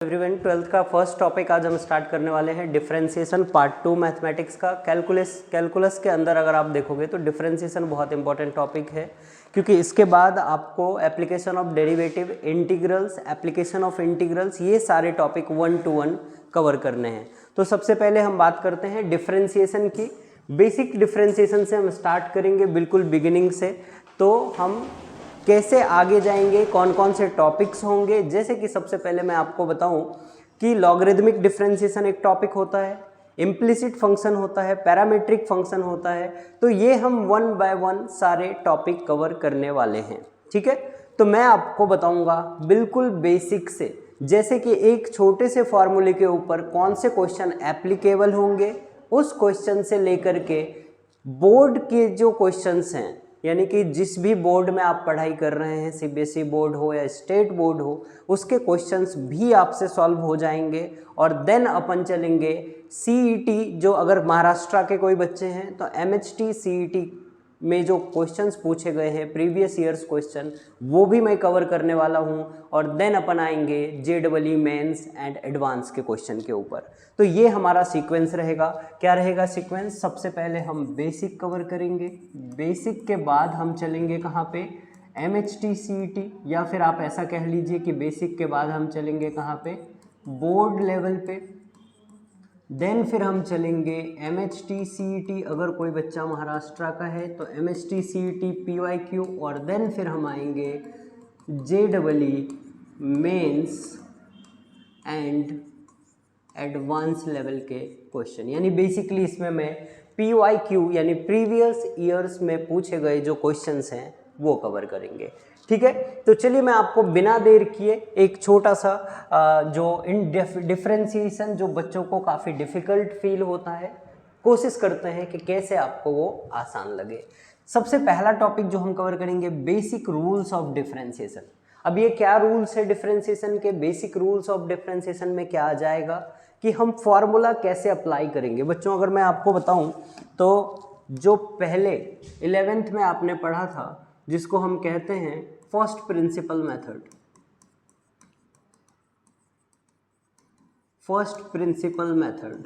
Everyone, twelfth का first topic आज हम स्टार्ट करने वाले हैं डिफरेंशिएशन पार्ट 2 मैथमेटिक्स का। कैलकुलस के अंदर अगर आप देखोगे तो डिफरेंशिएशन बहुत इंपॉर्टेंट टॉपिक है, क्योंकि इसके बाद आपको application of derivative, integrals, application of integrals, ये सारे टॉपिक 1 to 1 कवर करने हैं। तो सबसे पहले हम बात करते हैं डिफरेंशिएशन की। बेसिक डिफरेंशिएशन से हम स्टार्ट करेंगे, बिल्कुल बिगिनिंग से। तो हम कैसे आगे जाएंगे, कौन कौन से टॉपिक्स होंगे, जैसे कि सबसे पहले मैं आपको बताऊं कि लॉगरिदमिक डिफरेंशिएशन एक टॉपिक होता है, इम्प्लिसिट फंक्शन होता है, पैरामीट्रिक फंक्शन होता है। तो ये हम 1 by 1 सारे टॉपिक कवर करने वाले हैं, ठीक है। तो मैं आपको बताऊंगा बिल्कुल बेसिक से, जैसे कि एक छोटे से फॉर्मूले के ऊपर कौन से क्वेश्चन एप्लीकेबल होंगे, उस क्वेश्चन से लेकर के बोर्ड के जो क्वेश्चंस हैं, यानी कि जिस भी बोर्ड में आप पढ़ाई कर रहे हैं, सीबीएसई बोर्ड हो या स्टेट बोर्ड हो, उसके क्वेश्चंस भी आपसे सॉल्व हो जाएंगे। और देन अपन चलेंगे सीईटी, जो अगर महाराष्ट्र के कोई बच्चे हैं तो एमएचटी सीईटी में जो क्वेश्चंस पूछे गए हैं, प्रीवियस ईयर्स क्वेश्चन, वो भी मैं कवर करने वाला हूँ। और देन अपन आएंगे जेडबलई मेंस एंड एडवांस के क्वेश्चन के ऊपर। तो ये हमारा सीक्वेंस रहेगा। क्या रहेगा सीक्वेंस? सबसे पहले हम बेसिक कवर करेंगे, बेसिक के बाद हम चलेंगे कहाँ पे? एमएचटी सीईटी, या फिर आप ऐसा कह लीजिए कि बेसिक के बाद हम चलेंगे कहाँ पे? बोर्ड लेवल पे। देन फिर हम चलेंगे एमएचटी सीईटी, अगर कोई बच्चा महाराष्ट्र का है तो एमएचटी सीईटी पीवाईक्यू। और देन फिर हम आएंगे जेडबलई मेंस एंड एडवांस लेवल के क्वेश्चन। यानी बेसिकली इसमें मैं पीवाईक्यू यानी प्रीवियस ईयर्स में पूछे गए जो क्वेश्चंस हैं वो कवर करेंगे, ठीक है। तो चलिए मैं आपको बिना देर किए एक छोटा सा जो डिफरेंशिएशन जो बच्चों को काफ़ी डिफ़िकल्ट फील होता है, कोशिश करते हैं कि कैसे आपको वो आसान लगे। सबसे पहला टॉपिक जो हम कवर करेंगे, बेसिक रूल्स ऑफ डिफरेंशिएशन। अब ये क्या रूल्स है डिफरेंशिएशन के? बेसिक रूल्स ऑफ डिफरेंशिएशन में क्या आ जाएगा कि हम फॉर्मूला कैसे अप्लाई करेंगे। बच्चों, अगर मैं आपको बताऊं तो जो पहले 11th में आपने पढ़ा था, जिसको हम कहते हैं first principle method, first principle method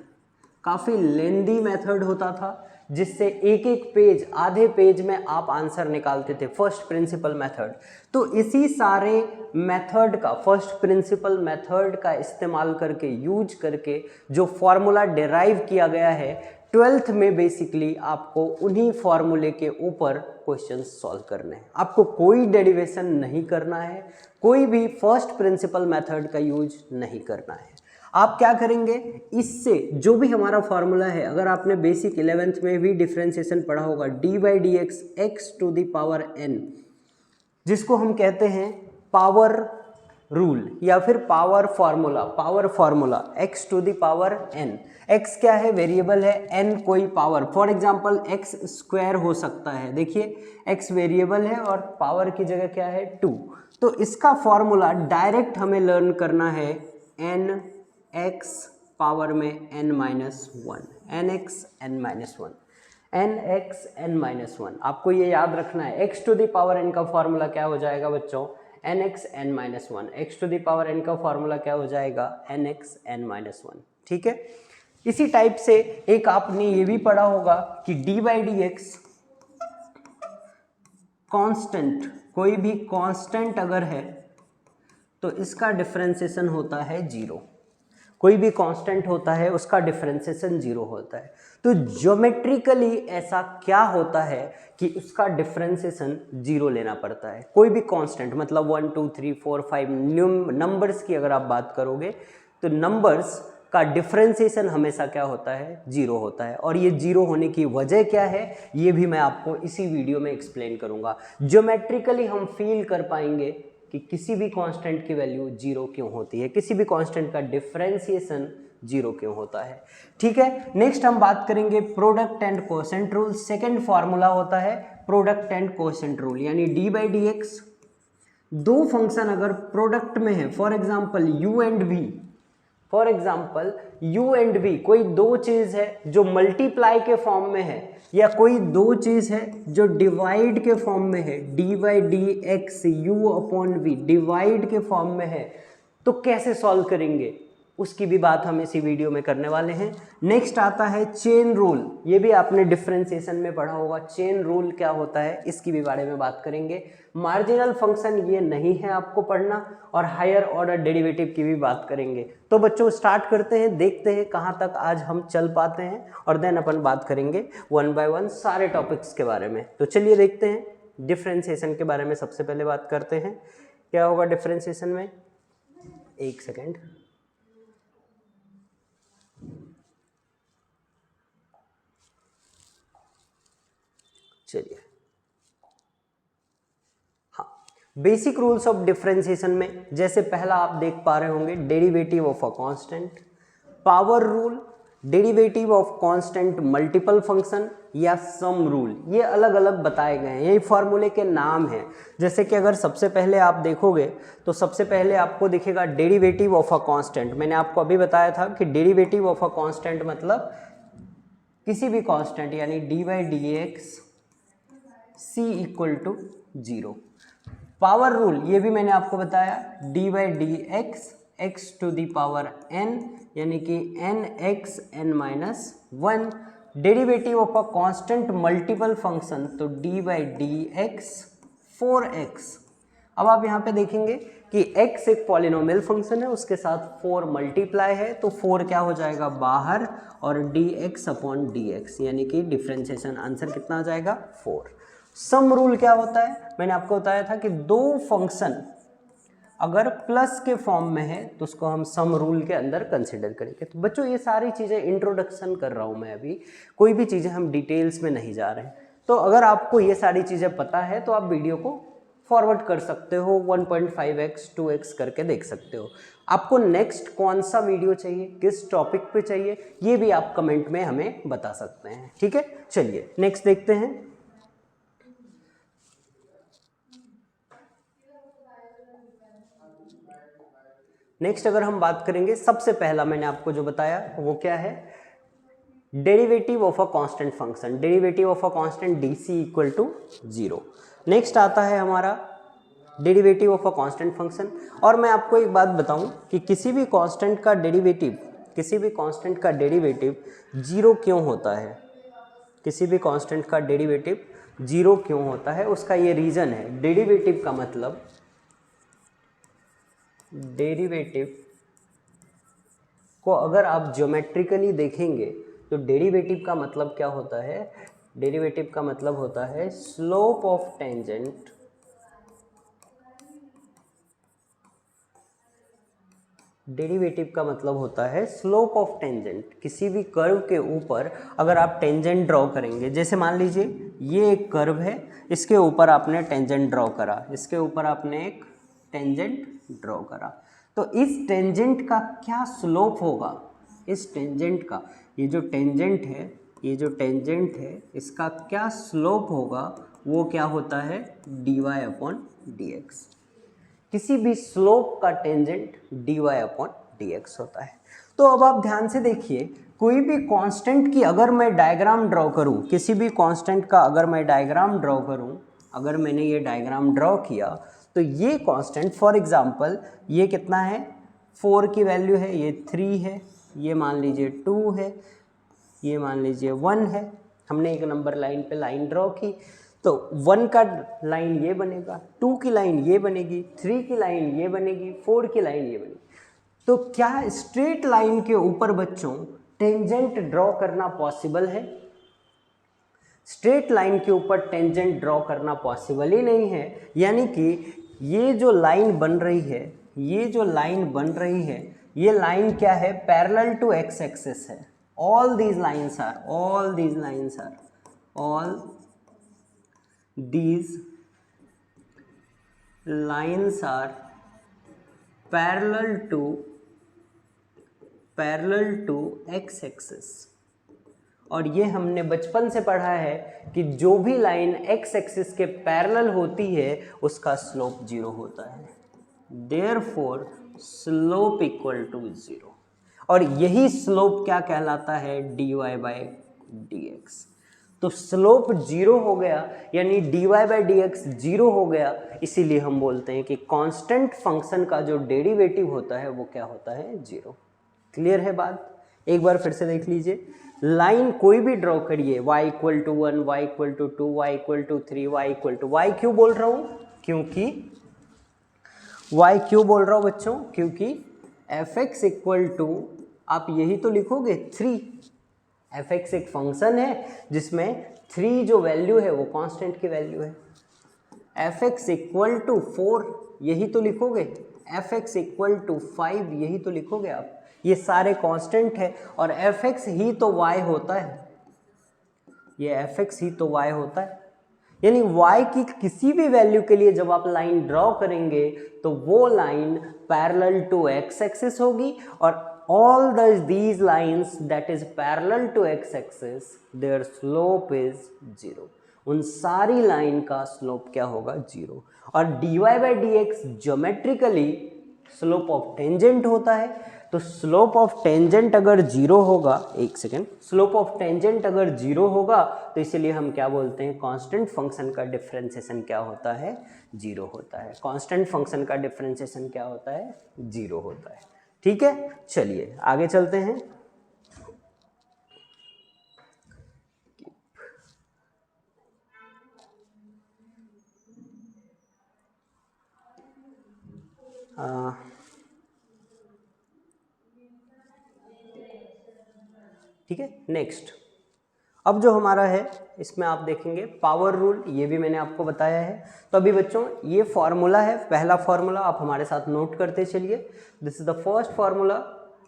काफ़ी लेंदी मेथड होता था, जिससे एक एक पेज, आधे पेज में आप आंसर निकालते थे, फर्स्ट प्रिंसिपल मेथड। तो इसी सारे मेथड का, फर्स्ट प्रिंसिपल मेथड का इस्तेमाल करके, यूज करके जो फॉर्मूला डिराइव किया गया है, 12th में बेसिकली आपको उन्हीं फॉर्मूले के ऊपर क्वेश्चन सॉल्व करने हैं। आपको कोई डेरिवेशन नहीं करना है, कोई भी फर्स्ट प्रिंसिपल मेथड का यूज नहीं करना है। आप क्या करेंगे, इससे जो भी हमारा फॉर्मूला है, अगर आपने बेसिक 11th में भी डिफरेंशिएशन पढ़ा होगा, d/dx x to the power n, जिसको हम कहते हैं पावर रूल या फिर power formula x to the power n। x क्या है? वेरिएबल है, n कोई power, for example x square हो सकता है। देखिए x वेरिएबल है और पावर की जगह क्या है? 2। तो इसका फॉर्मूला डायरेक्ट हमें लर्न करना है n x पावर में n-1, nx n-1, nx n-1। आपको ये याद रखना है। x to the power n का फॉर्मूला क्या हो जाएगा बच्चों? nx n-1। x to the power n का फॉर्मूला क्या हो जाएगा? nx n-1, ठीक है। इसी टाइप से एक आपने ये भी पढ़ा होगा कि d/dx कांस्टेंट, कोई भी कांस्टेंट अगर है तो इसका डिफरेंशिएशन होता है 0। कोई भी कांस्टेंट होता है उसका डिफरेंशिएशन 0 होता है। तो ज्योमेट्रिकली ऐसा क्या होता है कि उसका डिफरेंशिएशन 0 लेना पड़ता है। कोई भी कांस्टेंट, मतलब 1 2 3 4 5 नंबर्स की अगर आप बात करोगे तो नंबर्स का डिफरेंशिएशन हमेशा क्या होता है? 0 होता है। और ये 0 होने की वजह क्या है, ये भी मैं आपको इसी वीडियो में एक्सप्लेन करूंगा। ज्योमेट्रिकली हम फील कर पाएंगे कि किसी भी कांस्टेंट की वैल्यू 0 क्यों होती है, किसी भी कांस्टेंट का डिफरेंशिएशन 0 क्यों होता है, ठीक है। नेक्स्ट हम बात करेंगे product and quotient rule. Second formula होता है प्रोडक्ट एंड कोसेंट रूल, यानी d/dx, दो फंक्शन अगर प्रोडक्ट में है, for example u and v, for example u and v, कोई दो चीज है जो मल्टीप्लाई के फॉर्म में है, या कोई दो चीज है जो डिवाइड के फॉर्म में है, d/dx u/v डिवाइड के फॉर्म में है, तो कैसे सॉल्व करेंगे उसकी भी बात हम इसी वीडियो में करने वाले हैं। नेक्स्ट आता है चेन रूल। ये भी आपने डिफरेंशिएशन में पढ़ा होगा, चेन रूल क्या होता है इसकी भी बारे में बात करेंगे। मार्जिनल फंक्शन ये नहीं है आपको पढ़ना, और हायर ऑर्डर डेरिवेटिव की भी बात करेंगे। तो बच्चों स्टार्ट करते हैं, देखते हैं कहाँ तक आज हम चल पाते हैं, और देन अपन बात करेंगे वन बाय वन सारे टॉपिक्स के बारे में। तो चलिए देखते हैं डिफरेंशिएशन के बारे में। सबसे पहले बात करते हैं क्या होगा डिफरेंशिएशन में। एक सेकेंड, चलिए। हाँ, बेसिक रूल्स ऑफ डिफरेंशिएशन में जैसे पहला आप देख पा रहे होंगे, derivative of a constant, power rule, derivative of constant multiple function या सम रूल, ये अलग अलग बताए गए हैं, यही फॉर्मूले के नाम हैं। जैसे कि अगर सबसे पहले आप देखोगे तो सबसे पहले आपको दिखेगा डेरिवेटिव ऑफ अ कांस्टेंट। मैंने आपको अभी बताया था कि डेरिवेटिव ऑफ अ कांस्टेंट मतलब किसी भी कांस्टेंट, यानी dy dx c equal to 0। Power rule ये भी मैंने आपको बताया, dy dx x to the power n, यानी कि nx n minus 1। Derivative of a constant multiple function तो dy dx 4x। अब आप यहाँ पे देखेंगे कि x एक पॉलिनोमियल फंक्शन है, उसके साथ 4 मल्टीप्लाई है, तो 4 क्या हो जाएगा बाहर, और dx अपॉन dx, यानी कि डिफरेंशिएशन आंसर कितना आ जाएगा 4। सम रूल क्या होता है, मैंने आपको बताया था कि दो फंक्शन अगर प्लस के फॉर्म में है तो उसको हम सम रूल के अंदर कंसिडर करेंगे। तो बच्चों ये सारी चीज़ें इंट्रोडक्शन कर रहा हूँ मैं, अभी कोई भी चीज़ें हम डिटेल्स में नहीं जा रहे हैं। तो अगर आपको ये सारी चीज़ें पता है तो आप वीडियो को फॉरवर्ड कर सकते हो, 1.5x 2x करके देख सकते हो। आपको नेक्स्ट कौन सा वीडियो चाहिए, किस टॉपिक पे चाहिए, ये भी आप कमेंट में हमें बता सकते हैं, ठीक है। चलिए नेक्स्ट देखते हैं। नेक्स्ट अगर हम बात करेंगे, सबसे पहला मैंने आपको जो बताया वो क्या है, derivative of a constant function, derivative of a constant dc equal to 0। Next आता है हमारा derivative of a constant function. और मैं आपको एक बात बताऊं कि किसी भी कांस्टेंट का डेरिवेटिव 0 क्यों होता है, किसी भी कांस्टेंट का डेरिवेटिव 0 क्यों होता है, उसका ये रीज़न है। डेरिवेटिव का मतलब, डेरिवेटिव को अगर आप ज्योमेट्रिकली देखेंगे तो डेरिवेटिव का मतलब क्या होता है, डेरिवेटिव का मतलब होता है स्लोप ऑफ टेंजेंट, डेरिवेटिव का मतलब होता है स्लोप ऑफ टेंजेंट। किसी भी कर्व के ऊपर अगर आप टेंजेंट ड्रॉ करेंगे, जैसे मान लीजिए ये एक कर्व है, इसके ऊपर आपने टेंजेंट ड्रॉ करा, इसके ऊपर आपने एक टेंजेंट ड्रॉ करा, तो इस टेंजेंट का क्या स्लोप होगा, इस टेंजेंट का, ये जो टेंजेंट है, ये जो टेंजेंट है, इसका क्या स्लोप होगा, वो क्या होता है dy अपॉन dx। किसी भी स्लोप का टेंजेंट dy अपॉन dx होता है। तो अब आप ध्यान से देखिए, कोई भी कांस्टेंट की अगर मैं डायग्राम ड्रॉ करूं, किसी भी कांस्टेंट का अगर मैं डायग्राम ड्रॉ करूं, अगर मैंने ये डायग्राम ड्रॉ किया तो ये कांस्टेंट, फॉर एग्जांपल ये कितना है, 4 की वैल्यू है, ये 3 है, ये मान लीजिए 2 है, ये मान लीजिए 1 है। हमने एक नंबर लाइन पे लाइन ड्रॉ की, तो 1 का लाइन ये बनेगा, 2 की लाइन ये बनेगी, 3 की लाइन ये बनेगी, 4 की लाइन ये बनेगी। तो क्या स्ट्रेट लाइन के ऊपर बच्चों टेंजेंट ड्रॉ करना पॉसिबल है? स्ट्रेट लाइन के ऊपर टेंजेंट ड्रॉ करना पॉसिबल ही नहीं है। यानी कि ये जो लाइन बन रही है, ये जो लाइन बन रही है, ये लाइन क्या है, पैरेलल टू एक्स एक्सिस है। all these lines are parallel to x axis। और ये हमने बचपन से पढ़ा है कि जो भी लाइन x एक्सिस के पैरेलल होती है उसका स्लोप 0 होता है, therefore स्लोप इक्वल टू 0। और यही स्लोप क्या कहलाता है, dy by dx। तो स्लोप जीरो हो गया, यानी dy by d x zero हो गया, इसीलिए हम बोलते हैं कि कांस्टेंट फंक्शन का जो डेरिवेटिव होता है वो क्या होता है, जीरो। क्लियर है बात? एक बार फिर से देख लीजिए, लाइन कोई भी ड्रॉ करिए, y equal to 1, y equal to 2, y equal to 3, y equal to, y क्यों बोल रहा हूँ, क्योंकि y क्यों बोल रहा हूँ बच्चों, क्योंकि fx इक्वल टू, आप यही तो लिखोगे 3, fx एक फंक्शन है जिसमें 3 जो वैल्यू है वो कांस्टेंट की वैल्यू है। fx इक्वल टू 4 यही तो लिखोगे, fx इक्वल टू 5 यही तो लिखोगे आप, ये सारे कांस्टेंट है और fx ही तो y होता है, ये fx ही तो y होता है। यानी y की किसी भी वैल्यू के लिए जब आप लाइन ड्रॉ करेंगे तो वो line parallel to x axis होगी और all these lines that is parallel to x axis their slope is 0, उन सारी लाइन का स्लोप क्या होगा, 0। और dy by d x geometrically slope of tangent होता है, तो स्लोप ऑफ टेंजेंट अगर 0 होगा, एक सेकेंड, स्लोप ऑफ टेंजेंट अगर 0 होगा तो इसलिए हम क्या बोलते हैं, कांस्टेंट फंक्शन का डिफरेंशिएशन क्या होता है, 0 होता है। कांस्टेंट फंक्शन का डिफरेंशिएशन क्या होता है, 0 होता है। ठीक है, चलिए आगे चलते हैं। ठीक है, नेक्स्ट अब जो हमारा है इसमें आप देखेंगे पावर रूल, ये भी मैंने आपको बताया है। तो अभी बच्चों ये फॉर्मूला है, पहला फॉर्मूला आप हमारे साथ नोट करते चलिए। This is the first formula,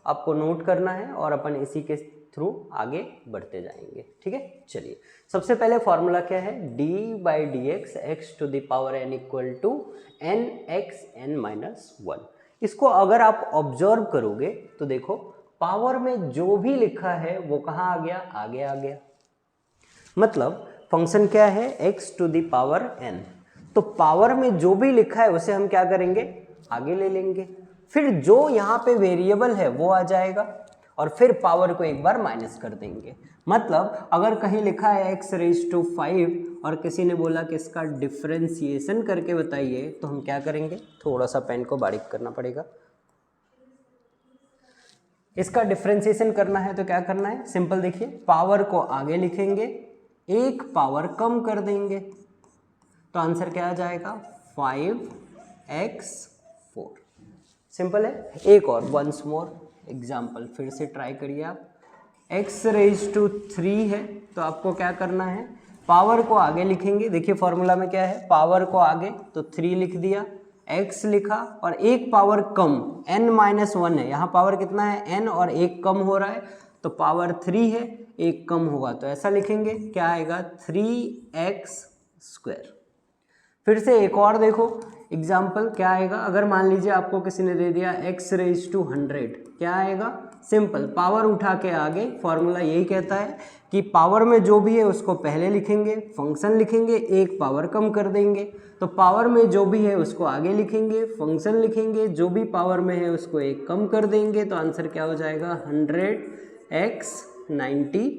आपको नोट करना है और अपन इसी के थ्रू आगे बढ़ते जाएंगे। ठीक है, चलिए सबसे पहले फॉर्मूला क्या है, d by d x x to the power n equal to n x n minus 1। इसको अगर आप ऑब्जर्व करोगे तो देखो पावर में जो भी लिखा है वो कहाँ आ गया, आगे आ गया। मतलब फंक्शन क्या है, x to the power n, तो पावर में जो भी लिखा है उसे हम क्या करेंगे, आगे ले लेंगे, फिर जो यहाँ पे वेरिएबल है वो आ जाएगा और फिर पावर को एक बार माइनस कर देंगे। मतलब अगर कहीं लिखा है x रेज टू 5 और किसी ने बोला कि इसका डिफरेंशिएशन करके बताइए, तो हम क्या करेंगे, थोड़ा सा पेन को बारीक करना पड़ेगा। इसका डिफरेंशिएशन करना है तो क्या करना है, सिंपल देखिए, पावर को आगे लिखेंगे, एक पावर कम कर देंगे, तो आंसर क्या आ जाएगा, 5x4। सिंपल है। एक और वंस मोर एग्जाम्पल फिर से ट्राई करिए आप, x रेज टू 3 है तो आपको क्या करना है, पावर को आगे लिखेंगे। देखिए फॉर्मूला में क्या है, पावर को आगे तो 3 लिख दिया, x लिखा और एक पावर कम n माइनस 1 है, यहाँ पावर कितना है n और एक कम हो रहा है तो पावर 3 है, एक कम होगा तो ऐसा लिखेंगे, क्या आएगा 3x²। फिर से एक और देखो एग्जाम्पल क्या आएगा, अगर मान लीजिए आपको किसी ने दे दिया x रेज टू 100, क्या आएगा, सिंपल पावर उठा के आगे, फॉर्मूला यही कहता है कि पावर में जो भी है उसको पहले लिखेंगे, फंक्शन लिखेंगे, एक पावर कम कर देंगे, तो पावर में जो भी है उसको आगे लिखेंगे, फंक्शन लिखेंगे, जो भी पावर में है उसको एक कम कर देंगे, तो आंसर क्या हो जाएगा 100x99।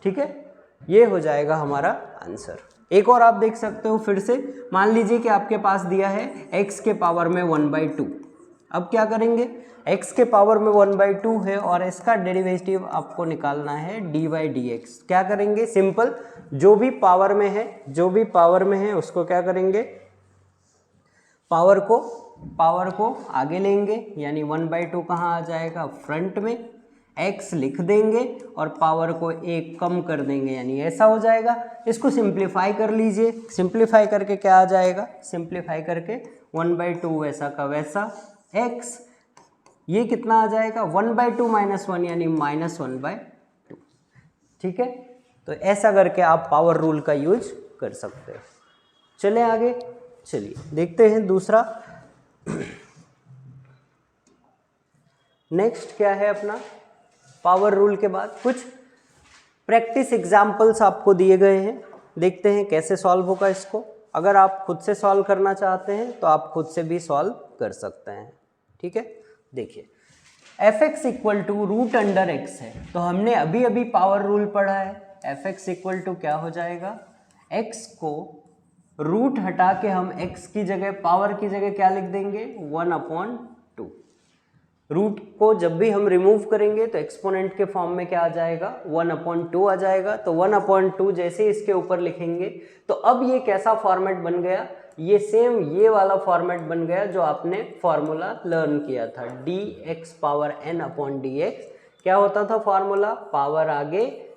ठीक है, ये हो जाएगा हमारा आंसर। एक और आप देख सकते हो फिर से, मान लीजिए कि आपके पास दिया है x के पावर में 1/2। अब क्या करेंगे, x के पावर में 1/2 है और इसका डेरिवेटिव आपको निकालना है डी बाई डी एक्स। क्या करेंगे, सिंपल, जो भी पावर में है, जो भी पावर में है उसको क्या करेंगे, पावर को आगे लेंगे, यानी 1/2 कहाँ आ जाएगा, फ्रंट में, x लिख देंगे और पावर को एक कम कर देंगे, यानी ऐसा हो जाएगा। इसको सिंप्लीफाई कर लीजिए, सिंप्लीफाई करके क्या आ जाएगा, सिंप्लीफाई करके 1/2 वैसा का वैसा, x ये कितना आ जाएगा 1/2 माइनस 1 यानी -1/2। ठीक है, तो ऐसा करके आप पावर रूल का यूज कर सकते हो। चले आगे, चलिए देखते हैं दूसरा। नेक्स्ट क्या है अपना, पावर रूल के बाद कुछ प्रैक्टिस एग्जाम्पल्स आपको दिए गए हैं, देखते हैं कैसे सॉल्व होगा इसको। अगर आप खुद से सॉल्व करना चाहते हैं तो आप खुद से भी सॉल्व कर सकते हैं। ठीक है, देखिए fx equal to root under x है, तो हमने अभी अभी पावर रूल पढ़ा है, एफ एक्स इक्वल टू क्या हो जाएगा, x को रूट हटा के हम x की जगह पावर की जगह क्या लिख देंगे 1/2। रूट को जब भी हम रिमूव करेंगे तो एक्सपोनेंट के फॉर्म में क्या आ जाएगा 1/2 आ जाएगा। तो 1/2 जैसे इसके ऊपर लिखेंगे तो अब ये कैसा फॉर्मेट बन गया, ये सेम ये वाला फॉर्मेट बन गया जो आपने फॉर्मूला लर्न किया था, dx पावर n/dx। क्या होता था फॉर्मूला, पावर आगे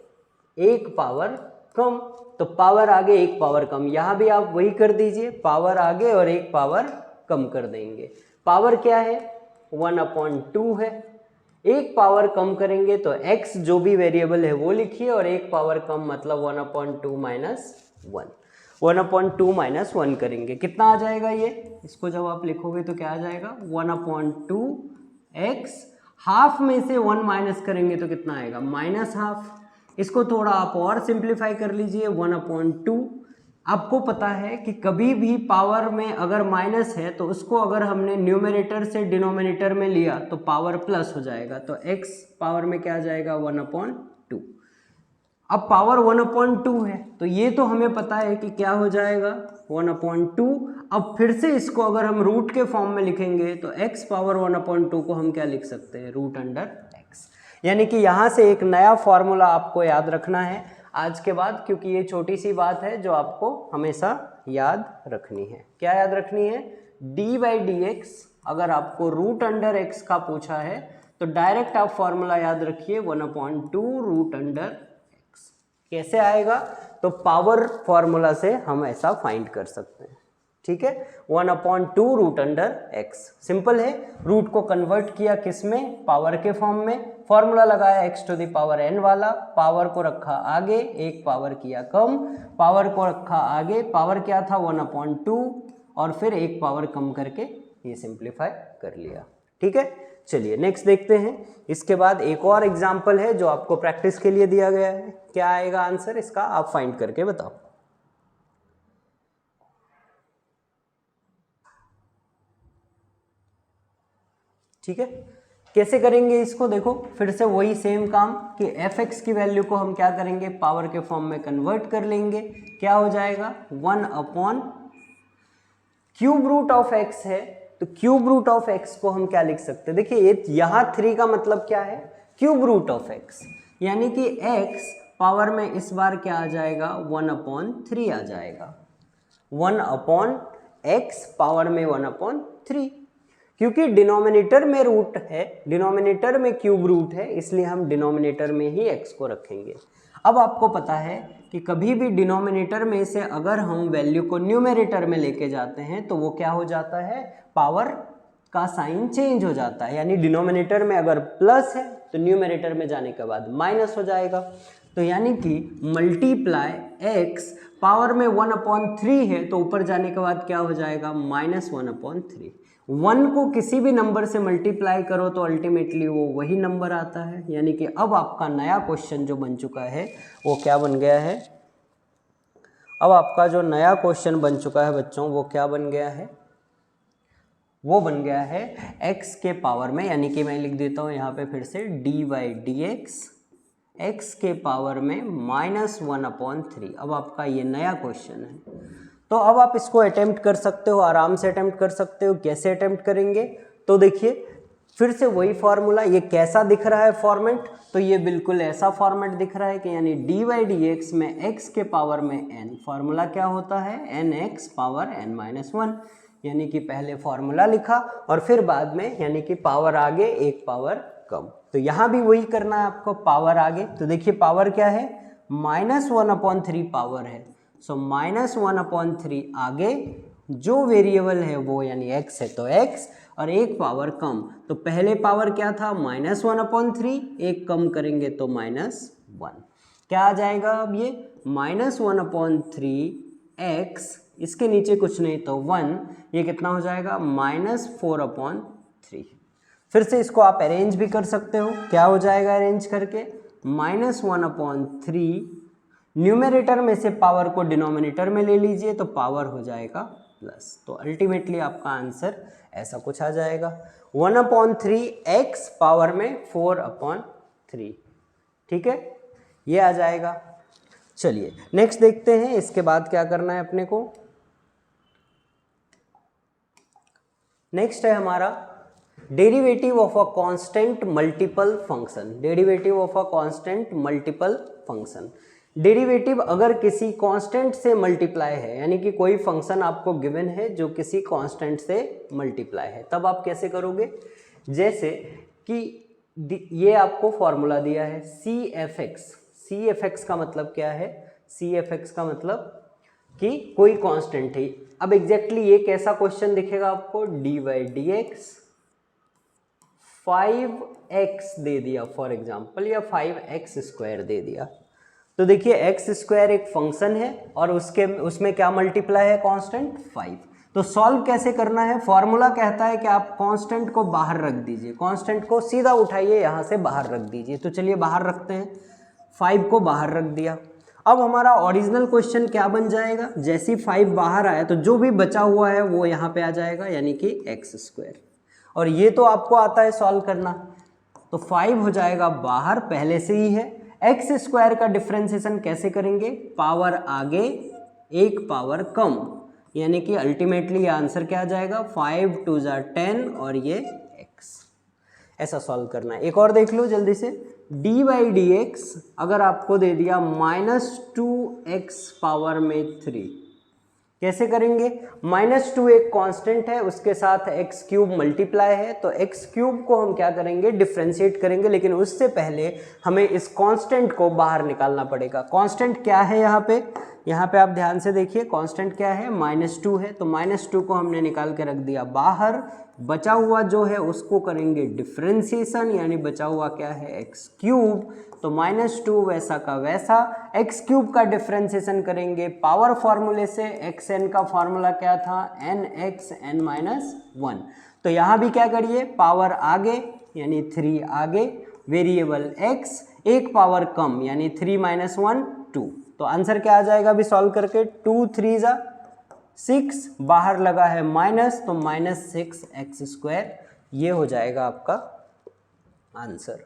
एक पावर कम, तो पावर आगे एक पावर कम, यहाँ भी आप वही कर दीजिए, पावर आगे और एक पावर कम कर देंगे। पावर क्या है 1/2 है, एक पावर कम करेंगे तो x जो भी वेरिएबल है वो लिखिए और एक पावर कम मतलब 1/2 माइनस 1, 1/2 माइनस 1 करेंगे, कितना आ जाएगा ये, इसको जब आप लिखोगे तो क्या आ जाएगा 1/2x, हाफ में से 1 माइनस करेंगे तो कितना आएगा -12। इसको थोड़ा आप और सिंप्लीफाई कर लीजिए 1/2। आपको पता है कि कभी भी पावर में अगर माइनस है तो उसको अगर हमने न्यूमरेटर से डिनोमिनेटर में लिया तो पावर प्लस हो जाएगा, तो x पावर में क्या आ जाएगा 1/2। अब पावर 1/2 है तो ये तो हमें पता है कि क्या हो जाएगा 1/2। अब फिर से इसको अगर हम रूट के फॉर्म में लिखेंगे तो x पावर 1/2 को हम क्या लिख सकते हैं √x, यानी कि यहाँ से एक नया फॉर्मूला आपको याद रखना है आज के बाद, क्योंकि ये छोटी सी बात है जो आपको हमेशा याद रखनी है। क्या याद रखनी है, d/dx अगर आपको √x का पूछा है तो डायरेक्ट आप फॉर्मूला याद रखिए 1/2 √x। कैसे आएगा, तो पावर फॉर्मूला से हम ऐसा फाइंड कर सकते हैं, ठीक है, 1/2 √x। सिंपल है, रूट को कन्वर्ट किया किस में, पावर के फॉर्म में, फॉर्मूला लगाया x⁴n वाला, पावर को रखा आगे, एक पावर किया कम, पावर को रखा आगे, पावर क्या था 1/2 और फिर एक पावर कम करके ये सिंप्लीफाई कर लिया, ठीक है। चलिए नेक्स्ट देखते हैं। इसके बाद एक और एग्जाम्पल है जो आपको प्रैक्टिस के लिए दिया गया है, क्या आएगा आंसर इसका आप फाइंड करके बताओ। ठीक है, कैसे करेंगे इसको, देखो फिर से वही सेम काम कि f(x) की वैल्यू को हम क्या करेंगे पावर के फॉर्म में कन्वर्ट कर लेंगे, क्या हो जाएगा 1/√x है, तो √x को हम क्या लिख सकते हैं, देखिए यहाँ 3 का मतलब क्या है √x, यानी कि x पावर में इस बार क्या आ जाएगा 1/3 आ जाएगा, 1/x पावर में 1/3, क्योंकि डिनोमिनेटर में रूट है, डिनोमिनेटर में क्यूब रूट है, इसलिए हम डिनोमिनेटर में ही x को रखेंगे। अब आपको पता है कि कभी भी डिनोमिनेटर में से अगर हम वैल्यू को न्यूमरेटर में लेके जाते हैं तो वो क्या हो जाता है, पावर का साइन चेंज हो जाता है, यानी डिनोमिनेटर में अगर प्लस है तो न्यूमरेटर में जाने के बाद माइनस हो जाएगा। तो यानी कि मल्टीप्लाई x पावर में 1/3 है तो ऊपर जाने के बाद क्या हो जाएगा -1/3। 1 को किसी भी नंबर से मल्टीप्लाई करो तो अल्टीमेटली वो वही नंबर आता है, यानी कि अब आपका नया क्वेश्चन जो बन चुका है वो क्या बन गया है, अब आपका जो नया क्वेश्चन बन चुका है बच्चों वो क्या बन गया है, वो बन गया है x के पावर में, यानी कि मैं लिख देता हूँ यहाँ पे फिर से d/dx x के पावर में -1/3। अब आपका ये नया क्वेश्चन है, तो अब आप इसको अटेम्प्ट कर सकते हो, आराम से अटेम्प्ट कर सकते हो। कैसे अटेम्प्ट करेंगे, तो देखिए फिर से वही फॉर्मूला, ये कैसा दिख रहा है फॉर्मेट, तो ये बिल्कुल ऐसा फॉर्मेट दिख रहा है कि यानी d/dx में x के पावर में n, फॉर्मूला क्या होता है nx पावर n-1, यानी कि पहले फॉर्मूला लिखा और फिर बाद में यानी कि पावर आगे एक पावर कम, तो यहाँ भी वही करना है आपको, पावर आगे। तो देखिए पावर क्या है -1/3 पावर है, सो -1/3 आगे जो वेरिएबल है वो यानी x है तो x और एक पावर कम, तो पहले पावर क्या था -1/3, एक कम करेंगे तो -1, क्या आ जाएगा अब ये -1/3x, इसके नीचे कुछ नहीं तो 1, ये कितना हो जाएगा -4/3। फिर से इसको आप अरेंज भी कर सकते हो, क्या हो जाएगा अरेंज करके -1/3, न्यूमरेटर में से पावर को डिनोमिनेटर में ले लीजिए तो पावर हो जाएगा प्लस, तो अल्टीमेटली आपका आंसर ऐसा कुछ आ जाएगा 1/3x पावर में 4/3, ठीक है, ये आ जाएगा। चलिए नेक्स्ट देखते हैं, इसके बाद क्या करना है अपने को। नेक्स्ट है हमारा derivative of a constant multiple function. Derivative of a constant multiple function. Derivative अगर किसी कांस्टेंट से मल्टीप्लाई है, यानी कि कोई फंक्शन आपको गिवन है जो किसी कांस्टेंट से मल्टीप्लाई है, तब आप कैसे करोगे। जैसे कि ये आपको फॉर्मूला दिया है c f x. C f x का मतलब क्या है, सी एफ एक्स का मतलब कि कोई कांस्टेंट है। अब एग्जैक्टली ये कैसा क्वेश्चन दिखेगा आपको, d y d x 5x दे दिया फॉर एग्जाम्पल, या 5x स्क्वायर दे दिया। तो देखिए एक्स स्क्वायर एक फंक्शन है और उसमें क्या मल्टीप्लाई है, कांस्टेंट 5। तो सॉल्व कैसे करना है, फॉर्मूला कहता है कि आप कांस्टेंट को बाहर रख दीजिए, कांस्टेंट को सीधा उठाइए यहाँ से बाहर रख दीजिए। तो चलिए बाहर रखते हैं, 5 को बाहर रख दिया। अब हमारा ओरिजिनल क्वेश्चन क्या बन जाएगा, जैसे ही 5 बाहर आया तो जो भी बचा हुआ है वो यहाँ पे आ जाएगा, यानी कि एक्स स्क्वायर। और ये तो आपको आता है सॉल्व करना, तो 5 हो जाएगा बाहर, पहले से ही है। एक्स स्क्वायर का डिफ्रेंसिएशन कैसे करेंगे, पावर आगे एक पावर कम, यानी कि अल्टीमेटली ये आंसर क्या आ जाएगा, 5 2 × 10 और ये x। ऐसा सॉल्व करना है। एक और देख लो जल्दी से, डी बाई डी एक्स अगर आपको दे दिया -2x पावर में 3, कैसे करेंगे। -2 एक कांस्टेंट है, उसके साथ x³ मल्टीप्लाई है, तो x³ को हम क्या करेंगे, डिफ्रेंशिएट करेंगे। लेकिन उससे पहले हमें इस कांस्टेंट को बाहर निकालना पड़ेगा। कांस्टेंट क्या है यहाँ पे आप ध्यान से देखिए, कांस्टेंट क्या है, -2 है। तो -2 को हमने निकाल के रख दिया बाहर, बचा हुआ जो है उसको करेंगे डिफ्रेंशिएशन, यानी बचा हुआ क्या है, x³। तो -2 वैसा का वैसा, x³ का डिफ्रेंशिएशन करेंगे पावर फॉर्मूले से। xn का फॉर्मूला क्या था, nx n-1। तो यहाँ भी क्या करिए, पावर आगे यानी 3 आगे, वेरिएबल x एक पावर कम यानी 3 - 1 2। तो आंसर क्या आ जाएगा अभी सॉल्व करके, 2 3 × 6, बाहर लगा है माइनस, तो -6x², ये हो जाएगा आपका आंसर।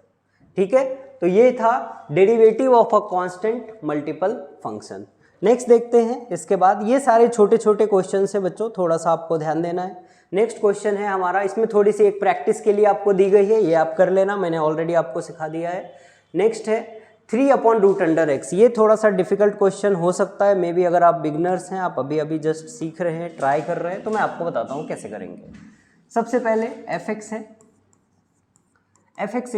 ठीक है, तो ये था derivative of a constant multiple function. Next देखते हैं, इसके बाद ये सारे छोटे छोटे क्वेश्चन है बच्चों, थोड़ा सा आपको ध्यान देना है। नेक्स्ट क्वेश्चन है हमारा, इसमें थोड़ी सी एक प्रैक्टिस के लिए आपको दी गई है, ये आप कर लेना, मैंने ऑलरेडी आपको सिखा दिया है। नेक्स्ट है 3/√x। ये थोड़ा सा डिफिकल्ट क्वेश्चन हो सकता है, मे बी अगर आप बिगनर्स हैं, आप अभी अभी जस्ट सीख रहे हैं, ट्राई कर रहे हैं, तो मैं आपको बताता हूँ कैसे करेंगे। सबसे पहले fx है, fx =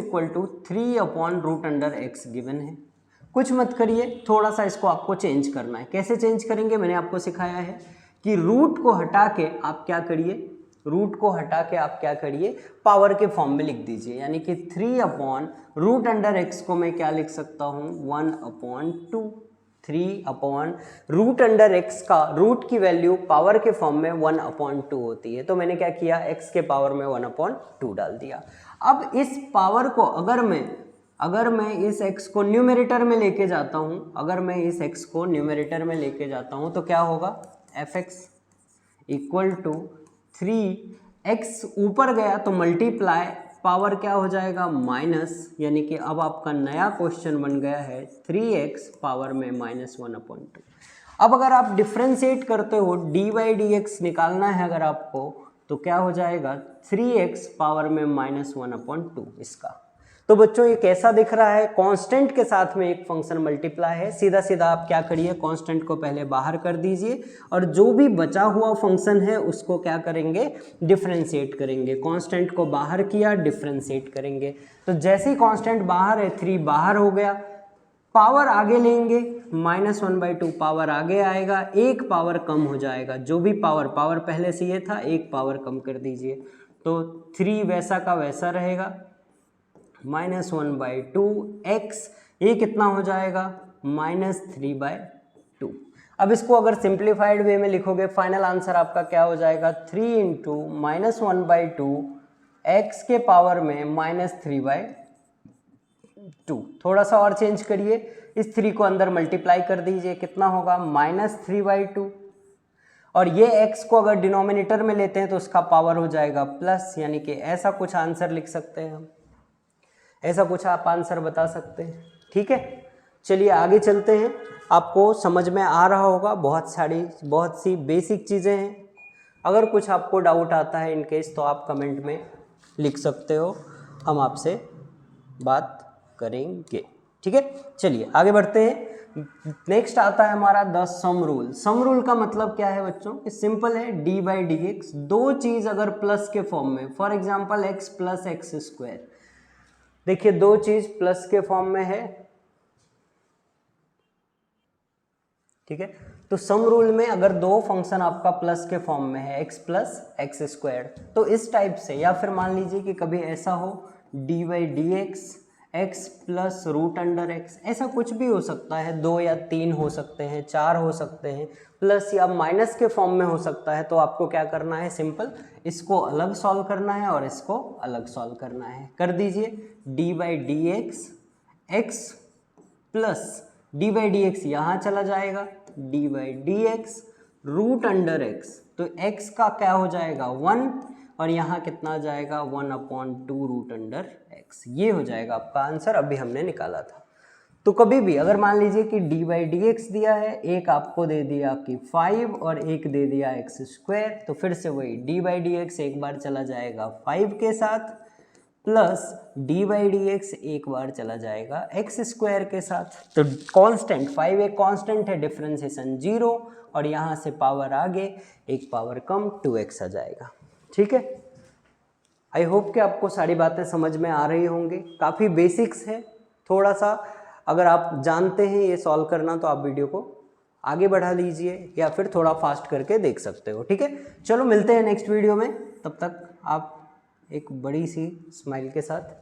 3/√x गिवन है। कुछ मत करिए, थोड़ा सा इसको आपको चेंज करना है। कैसे चेंज करेंगे, मैंने आपको सिखाया है कि रूट को हटा के आप क्या करिए, रूट को हटा के आप क्या करिए, पावर के फॉर्म में लिख दीजिए। यानी कि 3/√x को मैं क्या लिख सकता हूँ, 1/2। 3/√x का रूट की वैल्यू पावर के फॉर्म में 1/2 होती है। तो मैंने क्या किया, x के पावर में 1/2 डाल दिया। अब इस पावर को अगर मैं इस x को न्यूमरेटर में लेके जाता हूँ, अगर मैं इस x को न्यूमरेटर में लेके जाता हूँ तो क्या होगा, fx = 3x ऊपर गया तो मल्टीप्लाई, पावर क्या हो जाएगा, माइनस, यानी कि अब आपका नया क्वेश्चन बन गया है 3x पावर में -1/2। अब अगर आप डिफ्रेंशिएट करते हो, dy/dx निकालना है अगर आपको, तो क्या हो जाएगा, 3x पावर में -1/2 इसका। तो बच्चों ये कैसा दिख रहा है, कांस्टेंट के साथ में एक फंक्शन मल्टीप्लाई है। सीधा सीधा आप क्या करिए, कांस्टेंट को पहले बाहर कर दीजिए और जो भी बचा हुआ फंक्शन है उसको क्या करेंगे, डिफ्रेंशिएट करेंगे। कांस्टेंट को बाहर किया, डिफ्रेंशिएट करेंगे। तो जैसे ही कांस्टेंट बाहर है, 3 बाहर हो गया, पावर आगे लेंगे, -1/2 पावर आगे आएगा, एक पावर कम हो जाएगा। जो भी पावर पहले से ये था, एक पावर कम कर दीजिए, तो 3 वैसा का वैसा रहेगा, -1/2x, ये कितना हो जाएगा, -3/2। अब इसको अगर सिंप्लीफाइड वे में लिखोगे, फाइनल आंसर आपका क्या हो जाएगा, 3 × -1/2 x के पावर में -3/2। थोड़ा सा और चेंज करिए, इस 3 को अंदर मल्टीप्लाई कर दीजिए, कितना होगा, -3/2। और ये x को अगर डिनोमिनेटर में लेते हैं तो उसका पावर हो जाएगा प्लस, यानी कि ऐसा कुछ आंसर लिख सकते हैं हम, ऐसा कुछ आप आंसर बता सकते हैं। ठीक है, चलिए आगे चलते हैं। आपको समझ में आ रहा होगा, बहुत सी बेसिक चीज़ें हैं। अगर कुछ आपको डाउट आता है इन केस तो आप कमेंट में लिख सकते हो, हम आपसे बात करेंगे। ठीक है, चलिए आगे बढ़ते हैं। नेक्स्ट आता है हमारा the sum rule. Sum rule का मतलब क्या है बच्चों? सिंपल है, डी बाई डी एक्स। दो चीज़ अगर प्लस के फॉर्म में, for example x plus x square, देखिए दो चीज़ प्लस के फॉर्म में है, ठीक है। तो सम रूल में अगर दो फंक्शन आपका प्लस के फॉर्म में है, एक्स प्लस एक्स स्क्वायर, तो इस टाइप से, या फिर मान लीजिए कि कभी ऐसा हो d by d x x plus root under x, ऐसा कुछ भी हो सकता है, दो या तीन हो सकते हैं, चार हो सकते हैं, प्लस या माइनस के फॉर्म में हो सकता है। तो आपको क्या करना है, सिंपल इसको अलग सॉल्व करना है और इसको अलग सॉल्व करना है। कर दीजिए, d by d x x plus d by d x यहाँ चला जाएगा, d by d x root under x, तो एक्स का क्या हो जाएगा 1 और यहाँ कितना जाएगा 1/2 रूट अंडर एक्स। ये हो जाएगा आपका आंसर, अभी हमने निकाला था। तो कभी भी अगर मान लीजिए कि डी बाई डी एक्स दिया है, एक आपको दे दिया कि 5 और एक दे दिया एक्स स्क्वायर, तो फिर से वही डी बाई डी एक्स एक बार चला जाएगा 5 के साथ, plus d by d x एक बार चला जाएगा एक्स स्क्वायर के साथ। तो कांस्टेंट 5 एक कांस्टेंट है, डिफरेंशिएशन 0, और यहाँ से पावर आगे एक पावर कम 2x आ जाएगा। ठीक है, आई होप कि आपको सारी बातें समझ में आ रही होंगी। काफ़ी बेसिक्स है, थोड़ा सा अगर आप जानते हैं ये सॉल्व करना तो आप वीडियो को आगे बढ़ा लीजिए या फिर थोड़ा फास्ट करके देख सकते हो। ठीक है, चलो मिलते हैं नेक्स्ट वीडियो में, तब तक आप एक बड़ी सी स्माइल के साथ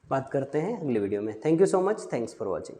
बात करते हैं अगले वीडियो में। Thank you so much, thanks for watching.